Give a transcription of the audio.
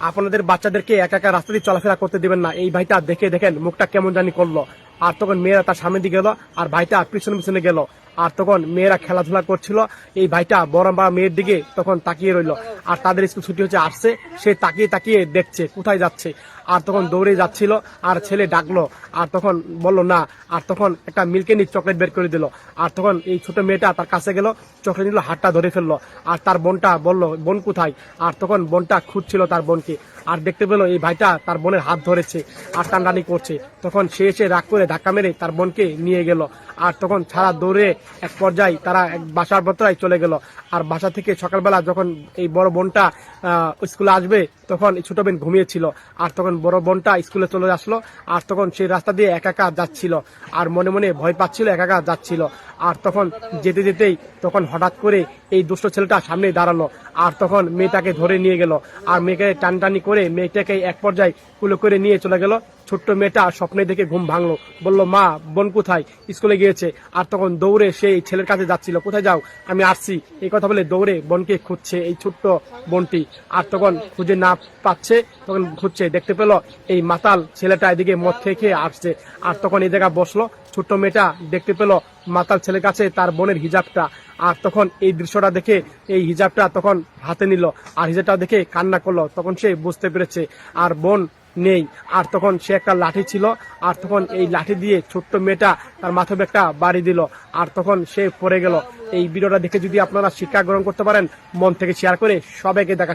আপনাদের বাচ্চাদেরকে একা একা রাস্তা দিয়ে চলাফেরা করতে দিবেন না। এই ভাইটা দেখে দেখেন মুখটা কেমন জানি করলো। আর তখন মেয়েরা তার সামনে দিকে গেল, আর ভাইটা পিছনে পিছনে গেল। আর তখন মেয়েরা খেলাধুলা করছিল, এই ভাইটা বড় বড় মেয়ের দিকে তখন তাকিয়ে রইল। আর তাদের স্কুল ছুটি হচ্ছে আসছে, সে তাকিয়ে তাকিয়ে দেখছে কোথায় যাচ্ছে। আর তখন দৌড়ে যাচ্ছিল, আর ছেলে ডাকলো, আর তখন বলল না। আর তখন একটা মিল্কেনি চকলেট বের করে দিল। আর তখন এই ছোট মেয়েটা তার কাছে গেল, চকলেট নিল, হাতটা ধরে ফেললো। আর তার বোনটা বলল বোন কোথায়। আর তখন বোনটা খুঁজছিল তার বোনকে, আর দেখতে পেলো এই ভাইটা তার বোনের হাত ধরেছে আর টানটানি করছে। তখন সে এসে রাগ করে ধাক্কা মেরে তার বোনকে নিয়ে গেল। আর তখন ছাড়া দৌড়ে এক পর্যায়ে তারা এক বাসার ভেতরায় চলে গেল। আর বাসা থেকে সকালবেলা যখন এই বড় বোনটা স্কুলে আসবে, তখন এই ছোট বোন ঘুমিয়েছিল। আর তখন বড় বোনটা স্কুলে চলে আসলো। আর তখন সেই রাস্তা দিয়ে একা একা যাচ্ছিল, আর মনে মনে ভয় পাচ্ছিল, একা একা যাচ্ছিল। আর তখন যেতে যেতেই তখন হঠাৎ করে এই দুষ্ট ছেলেটা সামনে দাঁড়ালো। আর তখন মেয়েটাকে ধরে নিয়ে গেল, আর মেয়েকে টানটানি করে মেয়েটাকে এক পর্যায়ে কুলে করে নিয়ে চলে গেল। ছোট্ট মেয়েটা স্বপ্নে দেখে ঘুম ভাঙলো, বলল মা বোন কোথায়, স্কুলে গিয়েছে। আর তখন দৌড়ে সেই ছেলের কাছে যাচ্ছিল, কোথায় যাও, আমি আসছি, এই কথা বলে দৌড়ে বোনকে খুঁজছে এই ছোট্ট বোনটি। আর তখন খুঁজে না পাচ্ছে, তখন খুঁজছে, দেখতে পেল এই মাতাল ছেলেটা এদিকে মদ খেয়ে খেয়ে আসছে। আর তখন এই জায়গায় বসলো। ছোট্ট মেয়েটা দেখতে পেল মাতাল ছেলের কাছে তার বোনের হিজাবটা। আর তখন এই দৃশ্যটা দেখে এই হিজাবটা তখন হাতে নিল, আর হিজাবটা দেখে কান্না করলো। তখন সে বুঝতে পেরেছে আর বোন নেই। আর তখন সে একটা লাঠি ছিল, আর তখন এই লাঠি দিয়ে ছোট্ট মেয়েটা তার মাথায় একটা বাড়ি দিল। আর তখন সে পড়ে গেল। এই ভিডিওটা দেখে যদি আপনারা শিক্ষা গ্রহণ করতে পারেন, মন থেকে শেয়ার করে সবাইকে দেখা।